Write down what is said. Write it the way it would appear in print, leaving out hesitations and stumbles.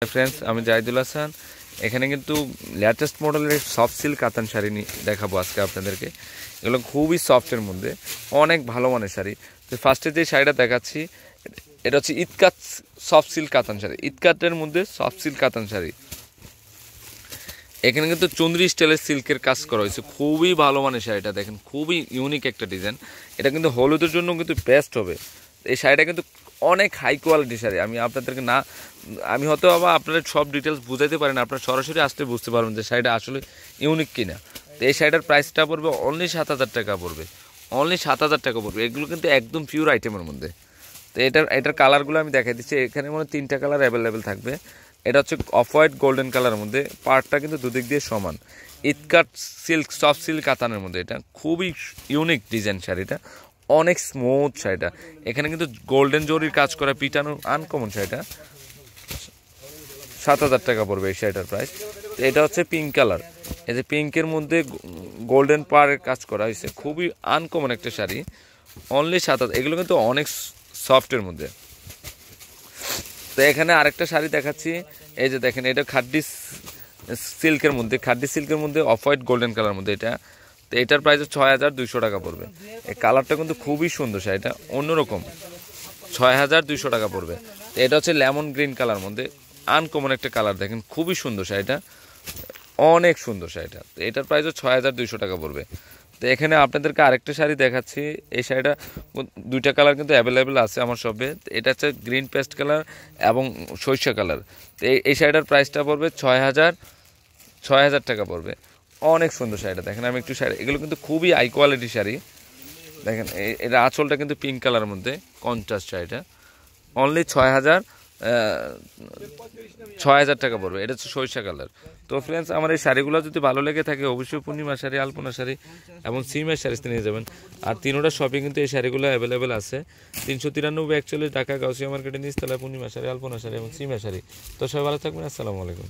Friends, আমি জাহিদুল হাসান। এখানে কিন্তু লেটেস্ট মডেলের সফট সিল্ক কাতান শাড়ি দেখাবো আজকে আপনাদেরকে। এগুলো খুবই সফটের মধ্যে, অনেক ভালো মানের শাড়ি। তো ফার্স্টে যে শাড়িটা দেখাচ্ছি এটা হচ্ছে ইতকাত সফট সিল্ক কাতান শাড়ি। ইতকাতের মধ্যে সফট সিল্ক কাতান শাড়ি। এখানে কিন্তু চন্দ্রি স্টাইলের সিল্কের কাজ করা হয়েছে, খুবই ভালো মানের শাড়িটা। দেখেন খুবই ইউনিক একটা ডিজাইন। এটা কিন্তু হলুদের জন্য কিন্তু বেস্ট হবে। এই শাড়িটা কিন্তু অনেক হাই কোয়ালিটি শাড়ি। আমি আপনাদেরকে আমি হয়তো আবার আপনাদের সব ডিটেলস বুঝাইতে পারি না, আপনারা সরাসরি আসলে বুঝতে পারবেন যে শাড়িটা আসলে ইউনিক কিনা। তো এই শাড়িটার প্রাইসটা পড়বে অনলি 7,000 টাকা পড়বে, অনলি 7,000 টাকা পড়বে। এগুলো কিন্তু একদম পিওর আইটেমের মধ্যে। তো এটার কালারগুলো আমি দেখাই দিচ্ছি। এখানে মনে 3টা কালার অ্যাভেলেবেল থাকবে। এটা হচ্ছে অফ হোয়াইট গোল্ডেন কালারের মধ্যে, পার্টটা কিন্তু দুদিক দিয়ে সমান। ইতকাট সিল্ক সফট সিল্ক কাতানের মধ্যে, এটা খুবই ইউনিক ডিজাইন শাড়িটা, অনেক স্মুথ শাড়িটা। এখানে কিন্তু গোল্ডেন জরির কাজ করা পিটানো আনকমন শাড়িটা। 7,000 টাকা পড়বে এই শাড়িটার প্রাইস। এটা হচ্ছে পিঙ্ক কালার, এই যে পিঙ্কের মধ্যে গোল্ডেন পাড়ের কাজ করা হয়েছে, খুবই আনকমন একটা শাড়ি, অনলি 7,000। এগুলো কিন্তু অনেক সফটের মধ্যে। তো এখানে আরেকটা শাড়ি দেখাচ্ছি, এই যে দেখেন, এটা খাড্ডি সিল্কের মধ্যে অফ হোয়াইট গোল্ডেন কালার মধ্যে এটা। তো এটার প্রাইস 6,200 টাকা পড়বে। এই কালারটা কিন্তু খুবই সুন্দর, শাড়িটা অন্যরকম। 6,200 টাকা পড়বে। তো এটা হচ্ছে লেমন গ্রিন কালার মধ্যে, আনকমন একটা কালার। দেখেন খুবই সুন্দর শাড়িটা, অনেক সুন্দর শাড়িটা। তো এটার প্রাইসও 6,200 টাকা পড়বে। তো এখানে আপনাদেরকে আরেকটা শাড়ি দেখাচ্ছি। এই শাড়িটা 2টা কালার কিন্তু অ্যাভেলেবেল আছে আমার শপে। এটা হচ্ছে গ্রিন পেস্ট কালার এবং সরিষা কালার। তো এই শাড়িটার প্রাইসটা পড়বে 6,000 টাকা পড়বে। অনেক সুন্দর শাড়িটা দেখেন। আমি একটু শাড়ি, এগুলো কিন্তু খুবই হাই কোয়ালিটি শাড়ি। দেখেন এটা আঁচলটা কিন্তু পিঙ্ক কালারের মধ্যে কন্ট্রাস্ট শাড়িটা, অনলি 6,000 টাকা পড়বে। এটা হচ্ছে সরিষা কালার। তো ফ্রেন্ডস, আমার এই শাড়িগুলো যদি ভালো লেগে থাকে অবশ্যই পূর্ণিমা শাড়ি, আলপনা শাড়ি এবং সিমের শাড়িতে নিয়ে যাবেন। আর তিনোটা শপে কিন্তু এই শাড়িগুলো অ্যাভেলেবেল আছে। 393 41 ঢাকা গাউসিয়া মার্কেটের নিচতলায় পূর্ণিমা শাড়ি, আলপনা শাড়ি এবং সিমের শাড়ি। তো সবাই ভালো থাকবেন। আসসালামু আলাইকুম।